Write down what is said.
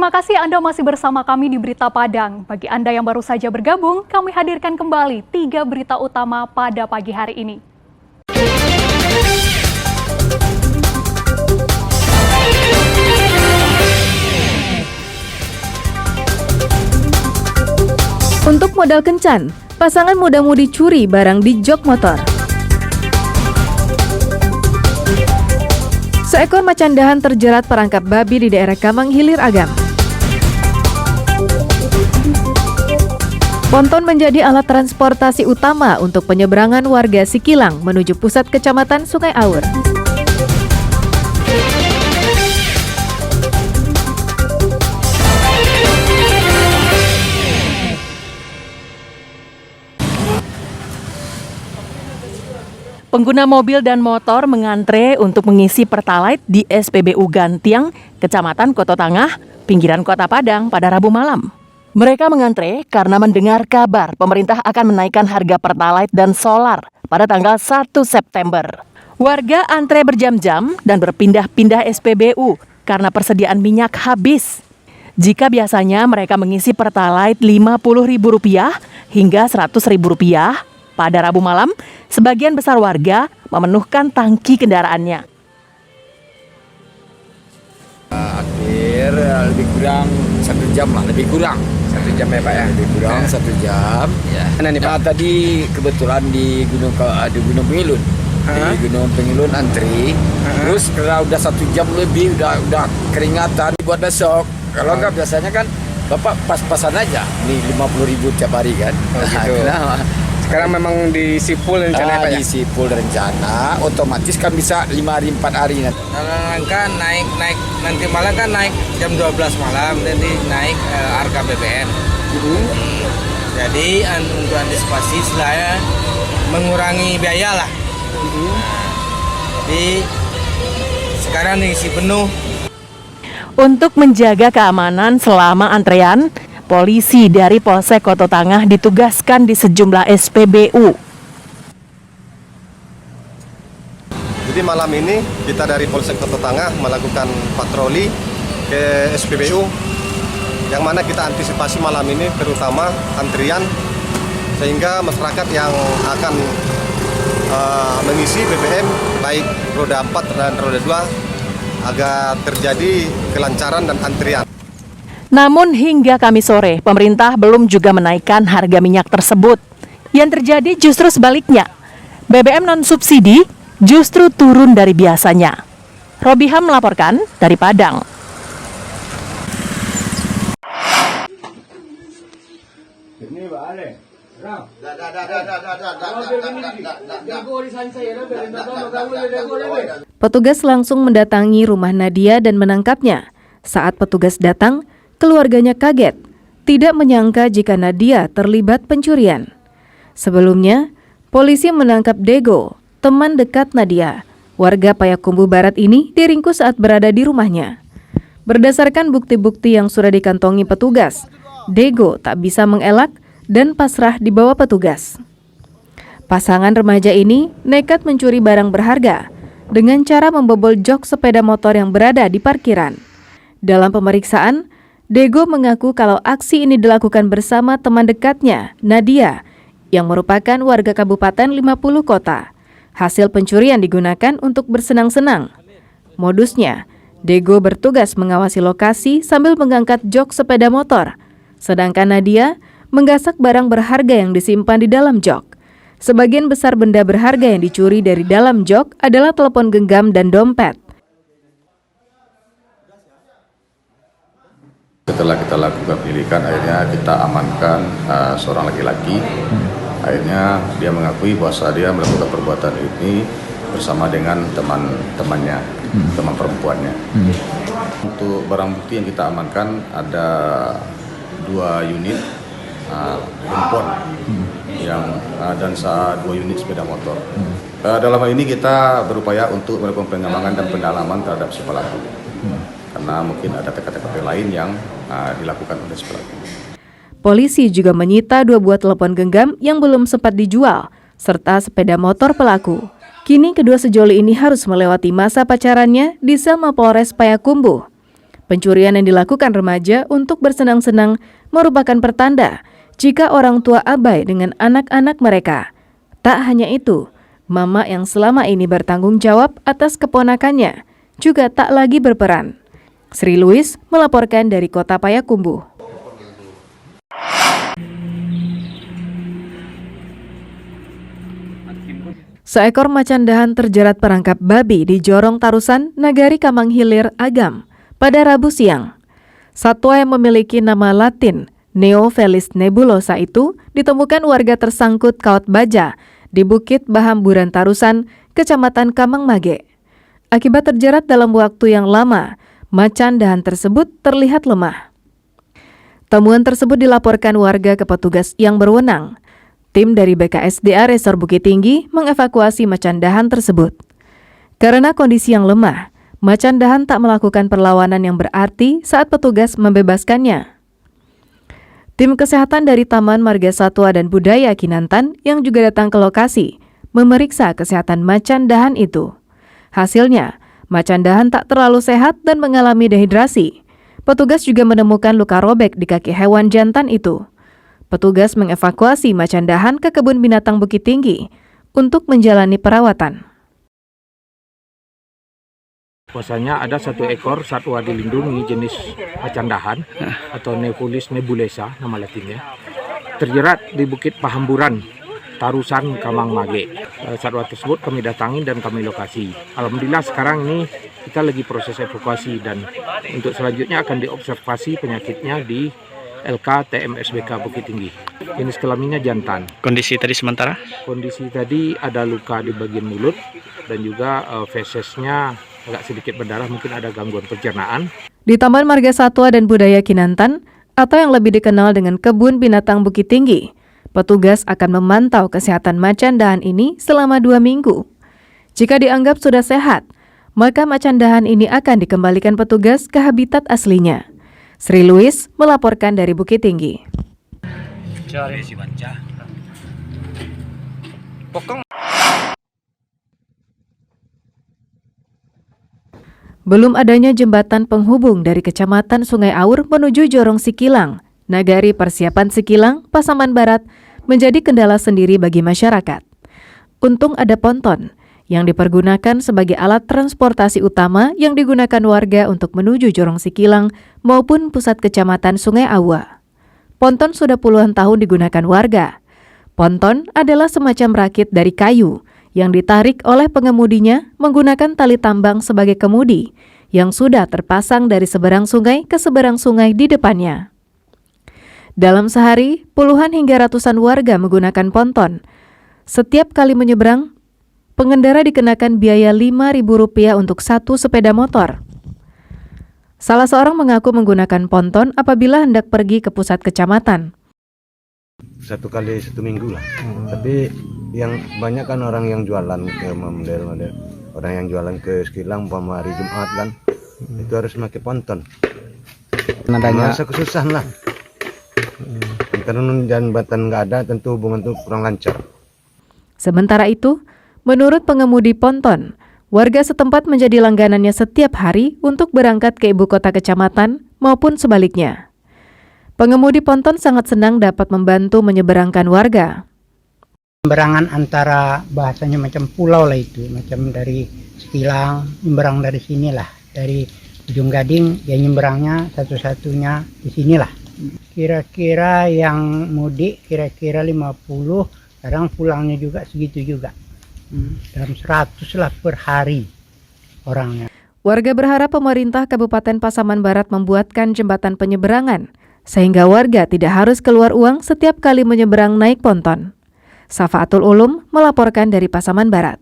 Terima kasih Anda masih bersama kami di Berita Padang. Bagi Anda yang baru saja bergabung, kami hadirkan kembali 3 berita utama pada pagi hari ini. Untuk modal kencan, pasangan muda-mudi curi barang di jok motor. Seekor macan dahan terjerat perangkap babi di daerah Kamang Hilir Agam. Ponton menjadi alat transportasi utama untuk penyeberangan warga Sikilang menuju pusat kecamatan Sungai Aur. Pengguna mobil dan motor mengantre untuk mengisi Pertalite di SPBU Gantiang, Kecamatan Koto Tangah, pinggiran Kota Padang pada Rabu malam. Mereka mengantre karena mendengar kabar pemerintah akan menaikkan harga Pertalite dan solar pada tanggal 1 September. Warga antre berjam-jam dan berpindah-pindah SPBU karena persediaan minyak habis. Jika biasanya mereka mengisi Pertalite Rp50.000 hingga Rp100.000, pada Rabu malam, sebagian besar warga memenuhkan tangki kendaraannya. Akhir lebih kurang 1 jam lah, lebih kurang 1 jam ya Pak ya, lebih kurang 1 jam. Ya. Nah, nih Pak, tadi kebetulan di Gunung Pengilun, di Gunung Pengilun antri, terus karena udah 1 jam lebih, udah keringatan buat besok. Kalau enggak biasanya kan Bapak pas-pasan aja, nih 50.000 tiap hari kan. Oh, gitu. Sekarang memang disipul rencana Pak ya? Disipul rencana, otomatis kan bisa 5 hari 4 hari nanti. Kan naik nanti malam kan naik jam 12 malam, jadi naik harga BBM. Jadi untuk antisipasi saya mengurangi biaya lah. Jadi sekarang diisi penuh. Untuk menjaga keamanan selama antrean, polisi dari Polsek Koto Tangah ditugaskan di sejumlah SPBU. Jadi malam ini kita dari Polsek Koto Tangah melakukan patroli ke SPBU, yang mana kita antisipasi malam ini terutama antrian, sehingga masyarakat yang akan mengisi BBM baik roda 4 dan roda 2 agar terjadi kelancaran dan antrian. Namun hingga Kamis sore, pemerintah belum juga menaikkan harga minyak tersebut. Yang terjadi justru sebaliknya. BBM non-subsidi justru turun dari biasanya. Robiham melaporkan dari Padang. Petugas langsung mendatangi rumah Nadia dan menangkapnya. Saat petugas datang, keluarganya kaget, tidak menyangka jika Nadia terlibat pencurian. Sebelumnya, polisi menangkap Dego, teman dekat Nadia. Warga Payakumbuh Barat ini diringkus saat berada di rumahnya. Berdasarkan bukti-bukti yang sudah dikantongi petugas, Dego tak bisa mengelak dan pasrah dibawa petugas. Pasangan remaja ini nekat mencuri barang berharga dengan cara membobol jok sepeda motor yang berada di parkiran. Dalam pemeriksaan, Dego mengaku kalau aksi ini dilakukan bersama teman dekatnya, Nadia, yang merupakan warga Kabupaten 50 Kota. Hasil pencurian digunakan untuk bersenang-senang. Modusnya, Dego bertugas mengawasi lokasi sambil mengangkat jok sepeda motor, sedangkan Nadia menggasak barang berharga yang disimpan di dalam jok. Sebagian besar benda berharga yang dicuri dari dalam jok adalah telepon genggam dan dompet. Setelah kita lakukan penyelidikan, akhirnya kita amankan seorang laki-laki. Akhirnya dia mengakui bahwa dia melakukan perbuatan ini bersama dengan teman-temannya, teman perempuannya. Untuk barang bukti yang kita amankan ada 2 unit handphone dan 2 unit sepeda motor. Dalam hal ini kita berupaya untuk melakukan pengembangan dan pendalaman terhadap si pelaku. Karena mungkin ada TKP lain yang dilakukan oleh si pelaku. Polisi juga menyita 2 buah telepon genggam yang belum sempat dijual, serta sepeda motor pelaku. Kini kedua sejoli ini harus melewati masa pacarannya di sel Mapolres Payakumbuh. Pencurian yang dilakukan remaja untuk bersenang-senang merupakan pertanda jika orang tua abai dengan anak-anak mereka. Tak hanya itu, mama yang selama ini bertanggung jawab atas keponakannya juga tak lagi berperan. Sri Louis melaporkan dari Kota Payakumbuh. Seekor macan dahan terjerat perangkap babi di Jorong Tarusan, Nagari Kamang Hilir, Agam, pada Rabu siang. Satwa yang memiliki nama Latin Neophelis nebulosa itu ditemukan warga tersangkut kawat baja di Bukit Bahamburan Tarusan, Kecamatan Kamang Mage. Akibat terjerat dalam waktu yang lama, macan dahan tersebut terlihat lemah. Temuan tersebut dilaporkan warga ke petugas yang berwenang. Tim dari BKSDA Resor Bukit Tinggi mengevakuasi macan dahan tersebut. Karena kondisi yang lemah, macan dahan tak melakukan perlawanan yang berarti saat petugas membebaskannya. Tim kesehatan dari Taman Marga Satwa dan Budaya Kinantan yang juga datang ke lokasi memeriksa kesehatan macan dahan itu. Hasilnya, macan dahan tak terlalu sehat dan mengalami dehidrasi. Petugas juga menemukan luka robek di kaki hewan jantan itu. Petugas mengevakuasi macan dahan ke Kebun Binatang Bukit Tinggi untuk menjalani perawatan. Bahwasanya ada satu ekor satwa dilindungi jenis macan dahan atau Neophelis nebulosa nama latinnya terjerat di Bukit Pahamburan, Tarusan, Kamang Mage. Satwa tersebut kami datangi dan kami lokasi. Alhamdulillah sekarang ini kita lagi proses evakuasi dan untuk selanjutnya akan diobservasi penyakitnya di LK TMSBK Bukit Tinggi. Jenis kelaminnya jantan. Kondisi tadi sementara? Kondisi tadi ada luka di bagian mulut dan juga fesesnya agak sedikit berdarah, mungkin ada gangguan pencernaan. Di Taman Marga Satwa dan Budaya Kinantan, atau yang lebih dikenal dengan Kebun Binatang Bukit Tinggi, petugas akan memantau kesehatan macan dahan ini selama 2 minggu. Jika dianggap sudah sehat, maka macan dahan ini akan dikembalikan petugas ke habitat aslinya. Sri Louis melaporkan dari Bukit Tinggi. Belum adanya jembatan penghubung dari Kecamatan Sungai Aur menuju Jorong Sikilang, Nagari Persiapan Sikilang, Pasaman Barat, menjadi kendala sendiri bagi masyarakat. Untung ada ponton yang dipergunakan sebagai alat transportasi utama yang digunakan warga untuk menuju Jorong Sikilang maupun pusat Kecamatan Sungai Awa. Ponton sudah puluhan tahun digunakan warga. Ponton adalah semacam rakit dari kayu yang ditarik oleh pengemudinya menggunakan tali tambang sebagai kemudi yang sudah terpasang dari seberang sungai ke seberang sungai di depannya. Dalam sehari, puluhan hingga ratusan warga menggunakan ponton. Setiap kali menyeberang, pengendara dikenakan biaya Rp5.000 untuk satu sepeda motor. Salah seorang mengaku menggunakan ponton apabila hendak pergi ke pusat kecamatan. 1 kali 1 minggu lah. Tapi yang banyak kan orang yang jualan ke model-model, orang yang jualan ke Sikilang umpama hari Jumat kan, itu harus pakai ponton. Masa kesusahan lah. Karena jembatan nggak ada, tentu hubungan itu kurang lancar. Sementara itu, menurut pengemudi ponton, warga setempat menjadi langganannya setiap hari untuk berangkat ke ibu kota kecamatan maupun sebaliknya. Pengemudi ponton sangat senang dapat membantu menyeberangkan warga. Penyeberangan antara bahasanya macam pulau lah itu, macam dari Sikilang, nyeberang dari sinilah, dari Ujung Gading, ya nyeberangnya satu-satunya di sinilah. Kira-kira yang mudik kira-kira 50, kadang pulangnya juga segitu juga. Dalam 100 lah per hari orangnya. Warga berharap pemerintah Kabupaten Pasaman Barat membuatkan jembatan penyeberangan, sehingga warga tidak harus keluar uang setiap kali menyeberang naik ponton. Safaatul Ulum melaporkan dari Pasaman Barat.